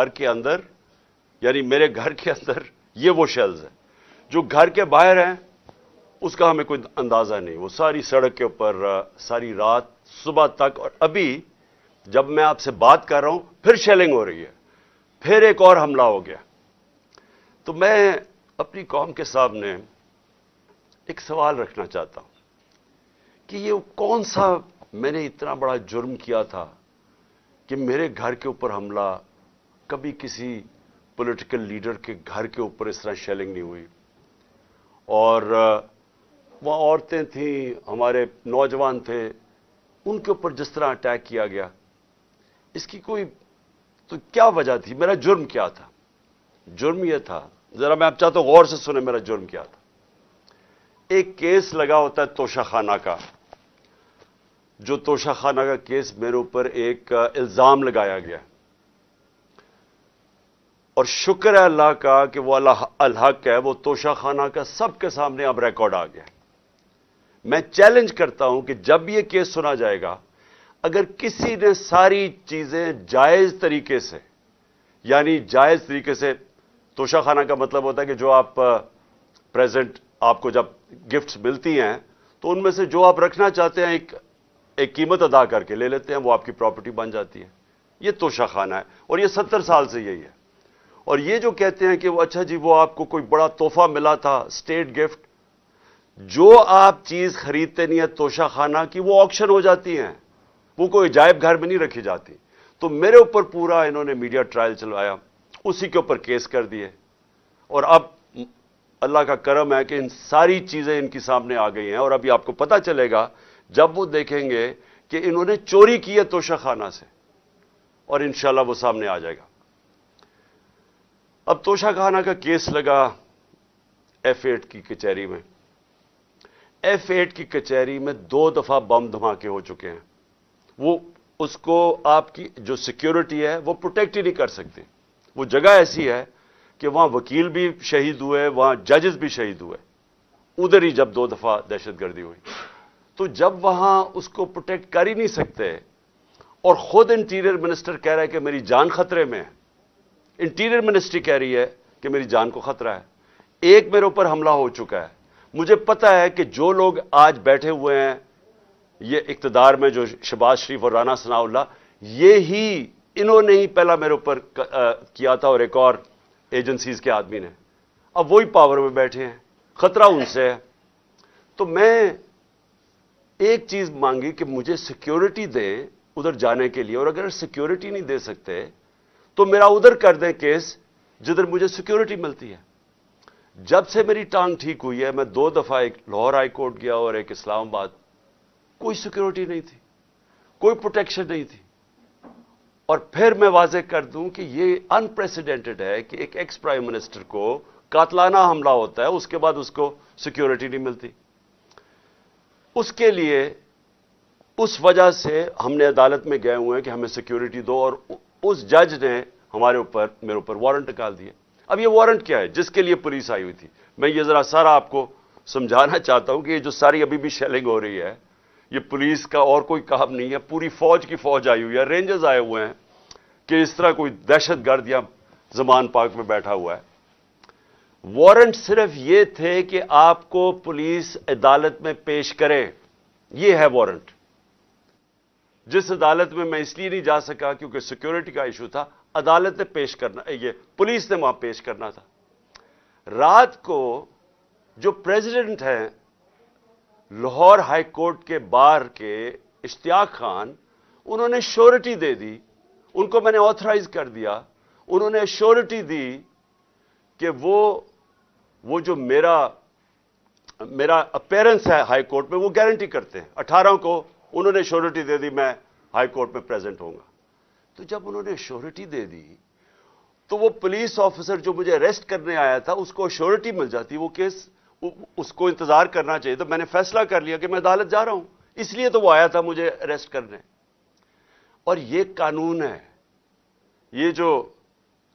گھر کے اندر یعنی میرے گھر کے اندر یہ وہ شیلز ہیں جو گھر کے باہر ہیں اس کا ہمیں کوئی اندازہ نہیں. وہ ساری سڑک کے اوپر ساری رات صبح تک, اور ابھی جب میں آپ سے بات کر رہا ہوں پھر شیلنگ ہو رہی ہے, پھر ایک اور حملہ ہو گیا. تو میں اپنی قوم کے سامنے ایک سوال رکھنا چاہتا ہوں کہ یہ کون سا میں نے اتنا بڑا جرم کیا تھا کہ میرے گھر کے اوپر حملہ, کبھی کسی پولیٹیکل لیڈر کے گھر کے اوپر اس طرح شیلنگ نہیں ہوئی. اور وہاں عورتیں تھیں, ہمارے نوجوان تھے, ان کے اوپر جس طرح اٹیک کیا گیا, اس کی کوئی تو کیا وجہ تھی؟ میرا جرم کیا تھا؟ جرم یہ تھا, ذرا میں آپ چاہتا ہوں غور سے سنیں میرا جرم کیا تھا. ایک کیس لگا ہوتا ہے توشہ خانہ کا, جو توشہ خانہ کا کیس میرے اوپر ایک الزام لگایا گیا, اور شکر ہے اللہ کا کہ وہ الحق ہے, وہ توشہ خانہ کا سب کے سامنے اب ریکارڈ آ گیا. میں چیلنج کرتا ہوں کہ جب یہ کیس سنا جائے گا, اگر کسی نے ساری چیزیں جائز طریقے سے, یعنی جائز طریقے سے, توشہ خانہ کا مطلب ہوتا ہے کہ جو آپ پریزنٹ آپ کو جب گفٹس ملتی ہیں تو ان میں سے جو آپ رکھنا چاہتے ہیں ایک قیمت ادا کر کے لے لیتے ہیں, وہ آپ کی پراپرٹی بن جاتی ہے. یہ توشہ خانہ ہے, اور یہ 70 سال سے یہی ہے. اور یہ جو کہتے ہیں کہ وہ اچھا جی وہ آپ کو کوئی بڑا تحفہ ملا تھا, اسٹیٹ گفٹ, جو آپ چیز خریدتے نہیں ہے توشہ خانہ کی, وہ آکشن ہو جاتی ہیں, وہ کوئی عجائب گھر میں نہیں رکھی جاتی. تو میرے اوپر پورا انہوں نے میڈیا ٹرائل چلوایا, اسی کے اوپر کیس کر دیے, اور اب اللہ کا کرم ہے کہ ان ساری چیزیں ان کی سامنے آ گئی ہیں. اور ابھی آپ کو پتہ چلے گا جب وہ دیکھیں گے کہ انہوں نے چوری کی ہے توشہ خانہ سے, اور انشاءاللہ وہ سامنے آ جائے گا. اب توشہ خانہ کا کیس لگا F8 کی کچہری میں. F8 کی کچہری میں 2 دفعہ بم دھماکے ہو چکے ہیں. وہ اس کو آپ کی جو سیکیورٹی ہے وہ پروٹیکٹ ہی نہیں کر سکتے. وہ جگہ ایسی ہے کہ وہاں وکیل بھی شہید ہوئے, وہاں ججز بھی شہید ہوئے, ادھر ہی جب 2 دفعہ دہشت گردی ہوئی. تو جب وہاں اس کو پروٹیکٹ کر ہی نہیں سکتے, اور خود انٹیریئر منسٹر کہہ رہا ہے کہ میری جان خطرے میں ہے, انٹیریئر منسٹری کہہ رہی ہے کہ میری جان کو خطرہ ہے. ایک میرے اوپر حملہ ہو چکا ہے. مجھے پتا ہے کہ جو لوگ آج بیٹھے ہوئے ہیں یہ اقتدار میں, جو شہباز شریف اور رانا ثناء اللہ, یہی انہوں نے ہی پہلا میرے اوپر کیا تھا, اور ایک اور ایجنسیز کے آدمی نے. اب وہی پاور میں بیٹھے ہیں, خطرہ ان سے ہے. تو میں ایک چیز مانگی کہ مجھے سیکیورٹی دیں ادھر جانے کے لیے, اور اگر سیکیورٹی نہیں دے سکتے تو میرا ادھر کر دیں کیس جدھر مجھے سیکیورٹی ملتی ہے. جب سے میری ٹانگ ٹھیک ہوئی ہے, میں 2 دفعہ ایک لاہور ہائی کورٹ گیا اور ایک اسلام آباد, کوئی سیکیورٹی نہیں تھی, کوئی پروٹیکشن نہیں تھی. اور پھر میں واضح کر دوں کہ یہ انپریسیڈنٹڈ ہے کہ ایک ایکس پرائم منسٹر کو قاتلانہ حملہ ہوتا ہے, اس کے بعد اس کو سیکیورٹی نہیں ملتی. اس کے لیے اس وجہ سے ہم نے عدالت میں گئے ہوئے ہیں کہ ہمیں سیکیورٹی دو, اور اس جج نے میرے اوپر وارنٹ نکال دیے. اب یہ وارنٹ کیا ہے؟ جس کے لیے پولیس آئی ہوئی تھی. میں یہ ذرا سارا آپ کو سمجھانا چاہتا ہوں کہ یہ جو ساری ابھی بھی شیلنگ ہو رہی ہے, یہ پولیس کا اور کوئی کام نہیں ہے, پوری فوج کی فوج آئی ہوئی ہے, رینجرز آئے ہوئے ہیں کہ اس طرح کوئی دہشت گرد یا زمان پاک میں بیٹھا ہوا ہے. وارنٹ صرف یہ تھے کہ آپ کو پولیس عدالت میں پیش کرے, یہ ہے وارنٹ. جس عدالت میں اس لیے نہیں جا سکا کیونکہ سیکیورٹی کا ایشو تھا, عدالت نے پیش کرنا, یہ پولیس نے وہاں پیش کرنا تھا. رات کو جو پریزیڈنٹ ہیں لاہور ہائی کورٹ کے بار کے اشتیاق خان, انہوں نے شورٹی دے دی, ان کو میں نے آتھرائز کر دیا, انہوں نے شورٹی دی کہ وہ جو میرا اپیرنس ہے ہائی کورٹ میں وہ گارنٹی کرتے ہیں. 18 کو انہوں نے شورٹی دے دی میں ہائی کورٹ میں پریزنٹ ہوں گا. تو جب انہوں نے شورٹی دے دی تو وہ پولیس آفیسر جو مجھے اریسٹ کرنے آیا تھا اس کو شورٹی مل جاتی, وہ کیس اس کو انتظار کرنا چاہیے. تو میں نے فیصلہ کر لیا کہ میں عدالت جا رہا ہوں, اس لیے تو وہ آیا تھا مجھے اریسٹ کرنے. اور یہ قانون ہے, یہ جو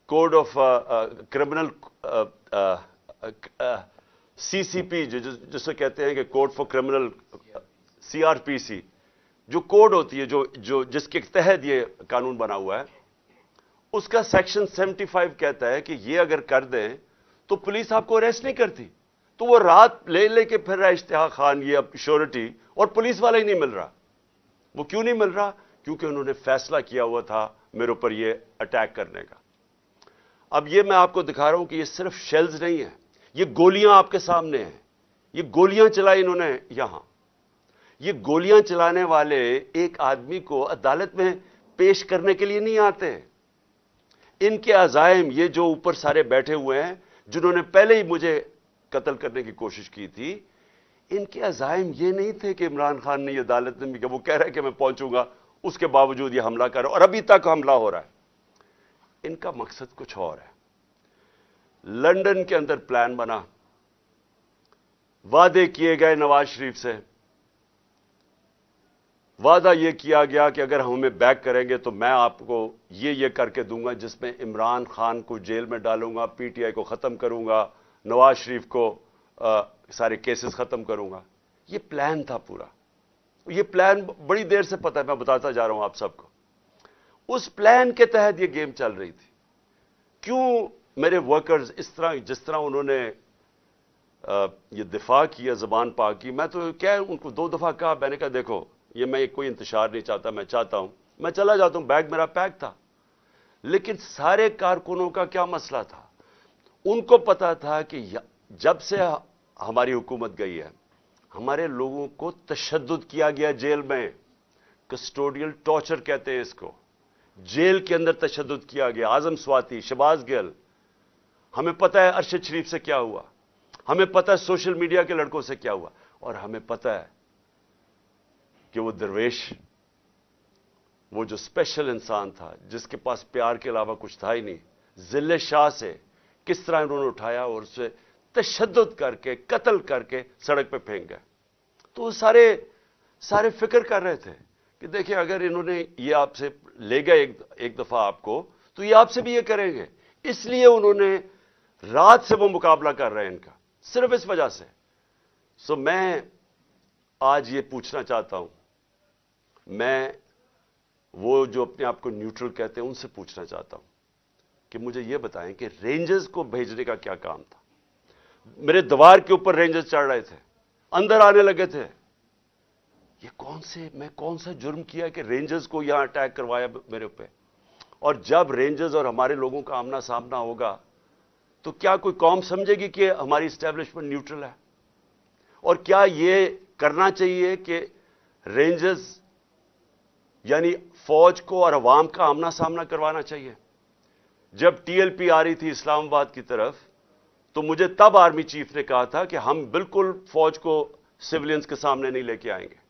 کوڈ آف کرمنل CCP جسے کہتے ہیں کہ کوڈ فار کرمنل CRPC, جو کوڈ ہوتی ہے جو جس کے تحت یہ قانون بنا ہوا ہے, اس کا سیکشن 75 کہتا ہے کہ یہ اگر کر دیں تو پولیس آپ کو اریسٹ نہیں کرتی. تو وہ رات لے کے پھر رہا اشتہا خان یہ اب شیورٹی, اور پولیس والا ہی نہیں مل رہا. وہ کیوں نہیں مل رہا؟ کیونکہ انہوں نے فیصلہ کیا ہوا تھا میرے اوپر یہ اٹیک کرنے کا. اب یہ میں آپ کو دکھا رہا ہوں کہ یہ صرف شیلز نہیں ہیں, یہ گولیاں آپ کے سامنے ہیں. یہ گولیاں چلائی انہوں نے یہاں. یہ گولیاں چلانے والے ایک آدمی کو عدالت میں پیش کرنے کے لیے نہیں آتے. ان کے عزائم, یہ جو اوپر سارے بیٹھے ہوئے ہیں جنہوں نے پہلے ہی مجھے قتل کرنے کی کوشش کی تھی, ان کے عزائم یہ نہیں تھے کہ عمران خان نے یہ عدالت میں کہ وہ کہہ رہا ہے کہ میں پہنچوں گا, اس کے باوجود یہ حملہ کر رہا ہے اور ابھی تک حملہ ہو رہا ہے. ان کا مقصد کچھ اور ہے. لندن کے اندر پلان بنا, وعدے کیے گئے نواز شریف سے. وعدہ یہ کیا گیا کہ اگر ہمیں بیک کریں گے تو میں آپ کو یہ کر کے دوں گا, جس میں عمران خان کو جیل میں ڈالوں گا, پی ٹی آئی کو ختم کروں گا, نواز شریف کو سارے کیسز ختم کروں گا. یہ پلان تھا پورا. یہ پلان بڑی دیر سے پتہ ہے, میں بتاتا جا رہا ہوں آپ سب کو. اس پلان کے تحت یہ گیم چل رہی تھی. کیوں میرے ورکرز اس طرح, جس طرح انہوں نے یہ دفاع کیا زبان پاک کی, میں تو کیا ان کو 2 دفعہ کہا, میں نے کہا دیکھو یہ میں کوئی انتشار نہیں چاہتا, میں چاہتا ہوں میں چلا جاتا ہوں, بیگ میرا پیک تھا. لیکن سارے کارکنوں کا کیا مسئلہ تھا؟ ان کو پتا تھا کہ جب سے ہماری حکومت گئی ہے ہمارے لوگوں کو تشدد کیا گیا جیل میں. کسٹوڈیل ٹارچر کہتے ہیں اس کو. جیل کے اندر تشدد کیا گیا. اعظم سواتی, شہباز گل, ہمیں پتہ ہے ارشد شریف سے کیا ہوا, ہمیں پتہ ہے سوشل میڈیا کے لڑکوں سے کیا ہوا, اور ہمیں پتہ ہے کہ وہ درویش, وہ جو اسپیشل انسان تھا جس کے پاس پیار کے علاوہ کچھ تھا ہی نہیں, ذل شاہ سے کس طرح انہوں نے اٹھایا اور اسے تشدد کر کے قتل کر کے سڑک پہ پھینک گئے. تو وہ سارے فکر کر رہے تھے کہ دیکھیں اگر انہوں نے یہ آپ سے لے گئے ایک دفعہ آپ کو, تو یہ آپ سے بھی یہ کریں گے. اس لیے انہوں نے رات سے وہ مقابلہ کر رہے ہیں ان کا, صرف اس وجہ سے. سو میں آج یہ پوچھنا چاہتا ہوں, میں وہ جو اپنے آپ کو نیوٹرل کہتے ہیں ان سے پوچھنا چاہتا ہوں کہ مجھے یہ بتائیں کہ رینجرز کو بھیجنے کا کیا کام تھا؟ میرے دیوار کے اوپر رینجرز چڑھ رہے تھے, اندر آنے لگے تھے. یہ میں کون سا جرم کیا کہ رینجرز کو یہاں اٹیک کروایا میرے اوپر؟ اور جب رینجرز اور ہمارے لوگوں کا آمنا سامنا ہوگا تو کیا کوئی قوم سمجھے گی کہ ہماری اسٹیبلشمنٹ نیوٹرل ہے؟ اور کیا یہ کرنا چاہیے کہ رینجرز یعنی فوج کو اور عوام کا آمنا سامنا کروانا چاہیے؟ جب ٹی ایل پی آ رہی تھی اسلام آباد کی طرف تو مجھے تب آرمی چیف نے کہا تھا کہ ہم بالکل فوج کو سیولینز کے سامنے نہیں لے کے آئیں گے.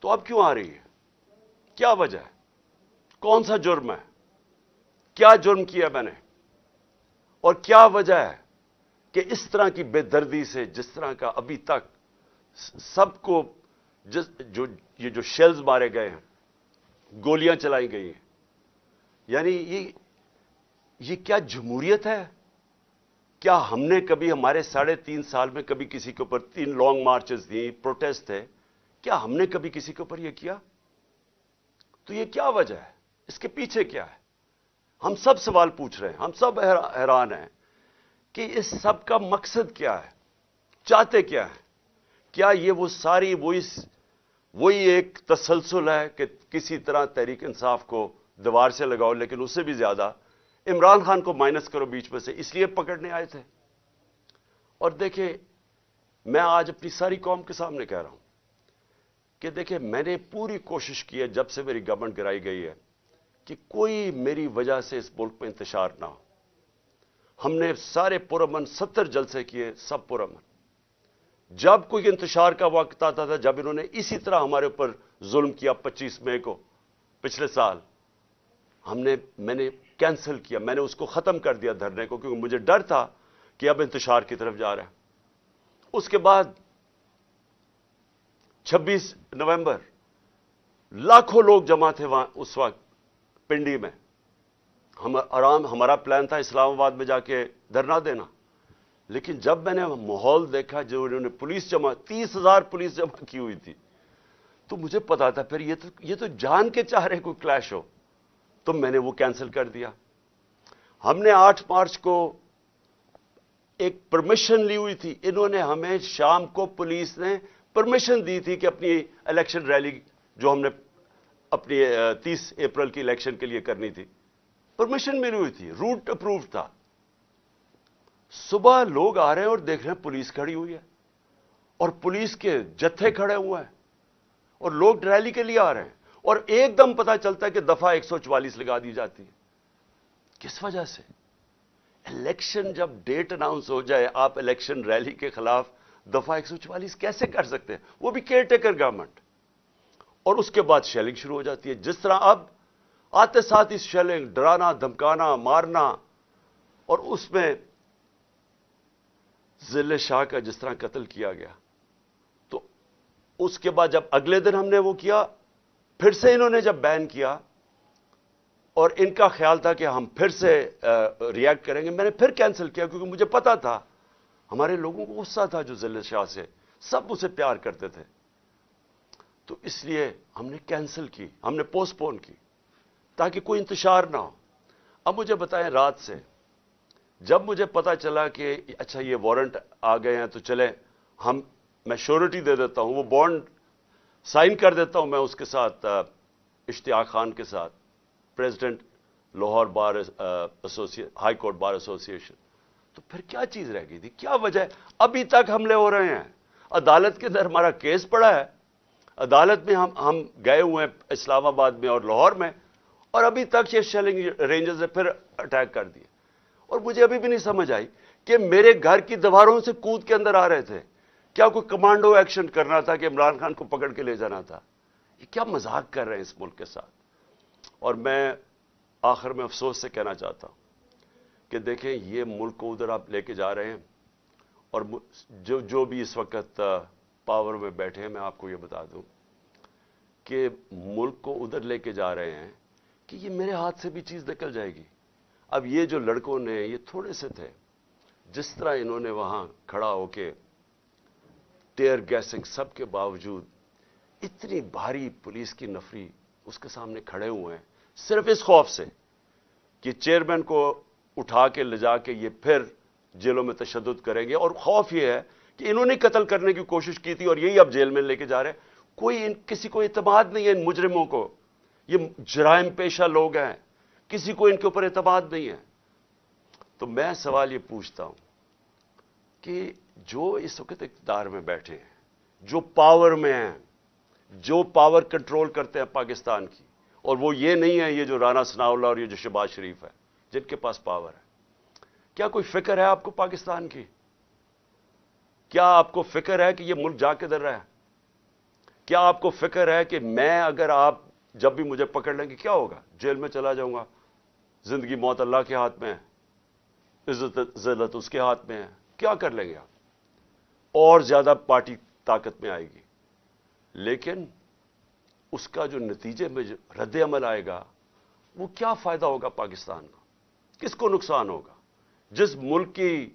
تو اب کیوں آ رہی ہے؟ کیا وجہ ہے؟ کون سا جرم ہے؟ کیا جرم کیا میں نے؟ اور کیا وجہ ہے کہ اس طرح کی بے دردی سے, جس طرح کا ابھی تک سب کو یہ جو شیلز مارے گئے ہیں, گولیاں چلائی گئی ہیں, یعنی یہ کیا جمہوریت ہے؟ کیا ہم نے کبھی ہمارے 3.5 سال میں کبھی کسی کے اوپر 3 لانگ مارچز دی, پروٹیسٹ تھے, کیا ہم نے کبھی کسی کے اوپر یہ کیا؟ تو یہ کیا وجہ ہے؟ اس کے پیچھے کیا ہے؟ ہم سب سوال پوچھ رہے ہیں, ہم سب حیران ہیں کہ اس سب کا مقصد کیا ہے؟ چاہتے کیا ہے؟ کیا یہ وہ ساری وہی ایک تسلسل ہے کہ کسی طرح تحریک انصاف کو دیوار سے لگاؤ, لیکن اس سے بھی زیادہ عمران خان کو مائنس کرو بیچ میں سے, اس لیے پکڑنے آئے تھے؟ اور دیکھیں, میں آج اپنی ساری قوم کے سامنے کہہ رہا ہوں کہ دیکھیں, میں نے پوری کوشش کی ہے جب سے میری گورنمنٹ گرائی گئی ہے کہ کوئی میری وجہ سے اس ملک میں انتشار نہ ہو. ہم نے سارے پرامن 70 جلسے کیے, سب پرامن. جب کوئی انتشار کا وقت آتا تھا, جب انہوں نے اسی طرح ہمارے اوپر ظلم کیا 25 مئی کو پچھلے سال, میں نے کینسل کیا, میں نے اس کو ختم کر دیا دھرنے کو, کیونکہ مجھے ڈر تھا کہ اب انتشار کی طرف جا رہا ہے. اس کے بعد 26 نومبر لاکھوں لوگ جمع تھے وہاں اس وقت پنڈی میں. ہمارا پلان تھا اسلام آباد میں جا کے دھرنا دینا, لیکن جب میں نے ماحول دیکھا جو انہوں نے 30,000 پولیس جمع کی ہوئی تھی, تو مجھے پتا تھا پھر یہ تو جان کے چاہ رہے کوئی کلیش ہو, تو میں نے وہ کینسل کر دیا. ہم نے 8 مارچ کو ایک پرمیشن لی ہوئی تھی. انہوں نے ہمیں شام کو پولیس نے پرمیشن دی تھی کہ اپنی الیکشن ریلی جو ہم نے اپنی 30 اپریل کی الیکشن کے لیے کرنی تھی, پرمیشن ملی ہوئی تھی, روٹ اپرووڈ تھا. صبح لوگ آ رہے ہیں اور دیکھ رہے ہیں پولیس کھڑی ہوئی ہے اور پولیس کے جتھے کھڑے ہوئے ہیں اور لوگ ریلی کے لیے آ رہے ہیں, اور ایک دم پتہ چلتا ہے کہ دفعہ 144 لگا دی جاتی ہے. کس وجہ سے؟ الیکشن جب ڈیٹ اناؤنس ہو جائے, آپ الیکشن ریلی کے خلاف دفعہ 144 کیسے کر سکتے ہیں؟ وہ بھی کیئر ٹیکر گورنمنٹ. اور اس کے بعد شیلنگ شروع ہو جاتی ہے, جس طرح اب آتے ساتھ اس شیلنگ, ڈرانا, دھمکانا, مارنا, اور اس میں ضلع شاہ کا جس طرح قتل کیا گیا. تو اس کے بعد جب اگلے دن ہم نے وہ کیا, پھر سے انہوں نے جب بین کیا اور ان کا خیال تھا کہ ہم پھر سے ریئیکٹ کریں گے, میں نے پھر کینسل کیا کیونکہ مجھے پتا تھا ہمارے لوگوں کو غصہ تھا جو ضلع شاہ سے, سب اسے پیار کرتے تھے. تو اس لیے ہم نے کینسل کی, ہم نے پوسٹ پون کی تاکہ کوئی انتشار نہ ہو. اب مجھے بتائیں, رات سے جب مجھے پتا چلا کہ اچھا یہ وارنٹ آ گئے ہیں تو چلیں میں شیورٹی دے دیتا ہوں, وہ بانڈ سائن کر دیتا ہوں میں اس کے ساتھ, اشتیاق خان کے ساتھ, پریزیڈنٹ لاہور بار ہائی کورٹ بار ایسوسی ایشن. تو پھر کیا چیز رہ گئی تھی؟ کیا وجہ ہے؟ ابھی تک حملے ہو رہے ہیں, عدالت کے اندر ہمارا کیس پڑا ہے, عدالت میں ہم گئے ہوئے ہیں اسلام آباد میں اور لاہور میں, اور ابھی تک یہ شیلنگ رینجرز نے پھر اٹیک کر دیے. اور مجھے ابھی بھی نہیں سمجھ آئی کہ میرے گھر کی دیواروں سے کود کے اندر آ رہے تھے. کیا کوئی کمانڈو ایکشن کرنا تھا کہ عمران خان کو پکڑ کے لے جانا تھا؟ یہ کیا مذاق کر رہے ہیں اس ملک کے ساتھ. اور میں آخر میں افسوس سے کہنا چاہتا ہوں کہ دیکھیں, یہ ملک کو ادھر آپ لے کے جا رہے ہیں, اور جو بھی اس وقت پاور میں بیٹھے ہیں, میں آپ کو یہ بتا دوں کہ ملک کو ادھر لے کے جا رہے ہیں کہ یہ میرے ہاتھ سے بھی چیز نکل جائے گی. اب یہ جو لڑکوں نے, یہ تھوڑے سے تھے, جس طرح انہوں نے وہاں کھڑا ہو کے ٹیئر گیسنگ سب کے باوجود, اتنی بھاری پولیس کی نفری اس کے سامنے کھڑے ہوئے ہیں, صرف اس خوف سے کہ چیئرمین کو اٹھا کے لے جا کے یہ پھر جیلوں میں تشدد کریں گے. اور خوف یہ ہے کہ انہوں نے قتل کرنے کی کوشش کی تھی اور یہی اب جیل میں لے کے جا رہے ہیں. کسی کو اعتماد نہیں ہے ان مجرموں کو, یہ جرائم پیشہ لوگ ہیں, کسی کو ان کے اوپر اعتماد نہیں ہے. تو میں سوال یہ پوچھتا ہوں کہ جو اس وقت اقتدار میں بیٹھے ہیں, جو پاور میں ہیں, جو پاور کنٹرول کرتے ہیں پاکستان کی, اور وہ یہ نہیں ہے یہ جو رانا ثناء اللہ اور یہ جو شہباز شریف ہے جن کے پاس پاور ہے, کیا کوئی فکر ہے آپ کو پاکستان کی؟ کیا آپ کو فکر ہے کہ یہ ملک جا کدھر رہا ہے؟ کیا آپ کو فکر ہے کہ میں اگر آپ جب بھی مجھے پکڑ لیں گے کیا ہوگا؟ جیل میں چلا جاؤں گا. زندگی موت اللہ کے ہاتھ میں ہے, عزت ذلت اس کے ہاتھ میں ہے. کیا کر لیں گے آپ؟ اور زیادہ پارٹی طاقت میں آئے گی, لیکن اس کا جو نتیجے میں جو رد عمل آئے گا وہ کیا فائدہ ہوگا پاکستان کو؟ کس کو نقصان ہوگا؟ جس ملک کی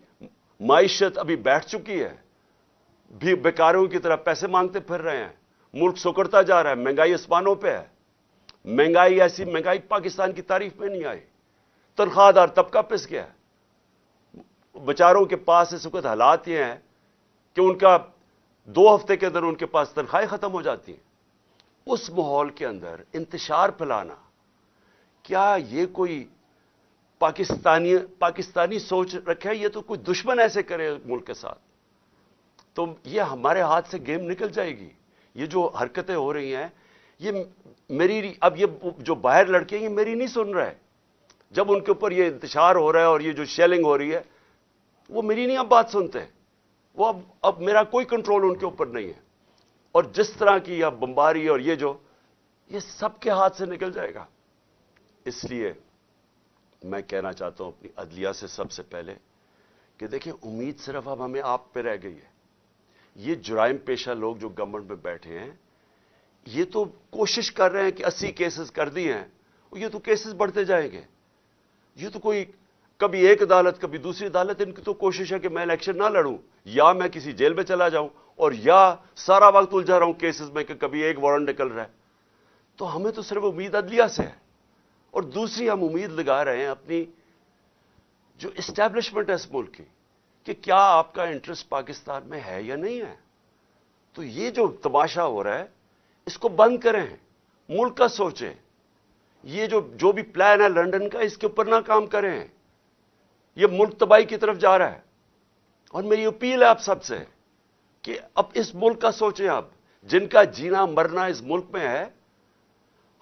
معیشت ابھی بیٹھ چکی ہے, بھی بیکاروں کی طرح پیسے مانگتے پھر رہے ہیں, ملک سکڑتا جا رہا ہے, مہنگائی آسمانوں پہ ہے. مہنگائی ایسی مہنگائی پاکستان کی تاریخ میں نہیں آئی. تنخواہ دار طبقہ پس گیا ہے. بیچاروں کے پاس اس وقت حالات یہ ہیں کہ ان کا 2 ہفتے کے اندر ان کے پاس تنخواہیں ختم ہو جاتی ہیں. اس ماحول کے اندر انتشار پھیلانا, کیا یہ کوئی پاکستانی سوچ رکھے؟ یہ تو کوئی دشمن ایسے کرے ملک کے ساتھ تو یہ ہمارے ہاتھ سے گیم نکل جائے گی. یہ جو حرکتیں ہو رہی ہیں یہ میری, اب یہ جو باہر لڑکے ہیں یہ میری نہیں سن رہے. جب ان کے اوپر یہ انتشار ہو رہا ہے اور یہ جو شیلنگ ہو رہی ہے وہ میری نہیں اب بات سنتے. وہ اب میرا کوئی کنٹرول ان کے اوپر نہیں ہے. اور جس طرح کی یہ بمباری اور یہ سب کے ہاتھ سے نکل جائے گا. اس لیے میں کہنا چاہتا ہوں اپنی عدلیہ سے سب سے پہلے کہ دیکھیں, امید صرف اب ہمیں آپ پہ رہ گئی ہے. یہ جرائم پیشہ لوگ جو گورنمنٹ میں بیٹھے ہیں یہ تو کوشش کر رہے ہیں کہ 80 کیسز کر دی ہیں, یہ تو کیسز بڑھتے جائیں گے. یہ تو کوئی کبھی ایک عدالت کبھی دوسری عدالت, ان کی تو کوشش ہے کہ میں الیکشن نہ لڑوں, یا میں کسی جیل میں چلا جاؤں, اور یا سارا وقت الجھا رہا ہوں کیسز میں کہ کبھی ایک وارنٹ نکل رہا ہے. تو ہمیں تو صرف امید عدلیہ سے ہے, اور دوسری ہم امید لگا رہے ہیں اپنی جو اسٹیبلشمنٹ ہے اس ملک کی کہ کیا آپ کا انٹرسٹ پاکستان میں ہے یا نہیں ہے. تو یہ جو تماشا ہو رہا ہے اس کو بند کریں, ملک کا سوچیں. یہ جو بھی پلان ہے لنڈن کا, اس کے اوپر نہ کام کریں. یہ ملک تباہی کی طرف جا رہا ہے. اور میری اپیل ہے آپ سب سے کہ اب اس ملک کا سوچیں. آپ جن کا جینا مرنا اس ملک میں ہے,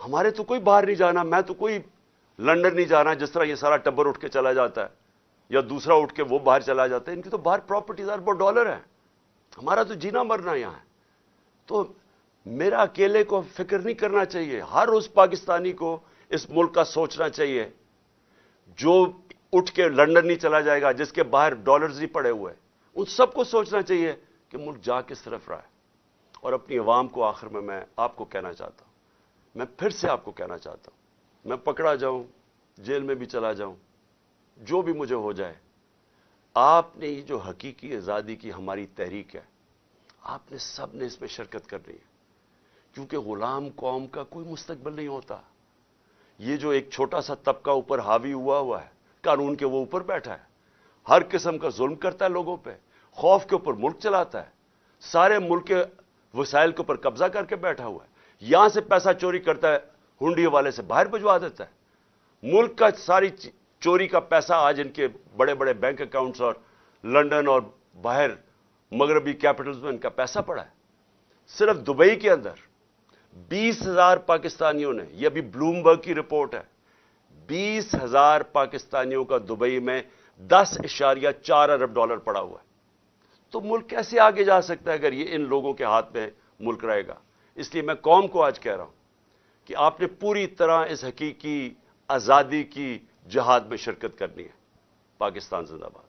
ہمارے تو کوئی باہر نہیں جانا, میں تو کوئی لنڈن نہیں جانا جس طرح یہ سارا ٹبر اٹھ کے چلا جاتا ہے یا دوسرا اٹھ کے وہ باہر چلا جاتا ہے. ان کی تو باہر پراپرٹیز اربوں ڈالر ہیں, ہمارا تو جینا مرنا یہاں ہے. تو میرا اکیلے کو فکر نہیں کرنا چاہیے, ہر اس پاکستانی کو اس ملک کا سوچنا چاہیے جو اٹھ کے لنڈن نہیں چلا جائے گا, جس کے باہر ڈالرز ہی پڑے ہوئے. ان سب کو سوچنا چاہیے کہ ملک جا کس طرف رہا ہے. اور اپنی عوام کو آخر میں آپ کو کہنا چاہتا ہوں, میں پھر سے آپ کو کہنا چاہتا ہوں, میں پکڑا جاؤں, جیل میں بھی چلا جاؤں, جو بھی مجھے ہو جائے, آپ نے یہ جو حقیقی آزادی کی ہماری تحریک ہے, آپ نے سب نے اس میں شرکت کرنی ہے. کیونکہ غلام قوم کا کوئی مستقبل نہیں ہوتا. یہ جو ایک چھوٹا سا طبقہ اوپر حاوی ہوا ہے, قانون کے وہ اوپر بیٹھا ہے, ہر قسم کا ظلم کرتا ہے لوگوں پہ, خوف کے اوپر ملک چلاتا ہے, سارے ملک کے وسائل کے اوپر قبضہ کر کے بیٹھا ہوا ہے, یہاں سے پیسہ چوری کرتا ہے, ہنڈی والے سے باہر بھجوا دیتا ہے. ملک کا ساری چوری کا پیسہ آج ان کے بڑے بڑے بینک اکاؤنٹس اور لنڈن اور باہر مغربی کیپٹلز میں ان کا پیسہ پڑا ہے. صرف دبئی کے اندر 20,000 پاکستانیوں نے, یہ ابھی بلومبرگ کی رپورٹ ہے, 20,000 پاکستانیوں کا دبئی میں $10.4 ارب پڑا ہوا ہے. تو ملک کیسے آگے جا سکتا ہے اگر یہ ان لوگوں کے ہاتھ میں ملک رہے گا. اس لیے میں قوم کو آج کہہ رہا ہوں کہ آپ نے پوری طرح اس حقیقی آزادی کی جہاد میں شرکت کرنی ہے. پاکستان زندہ باد.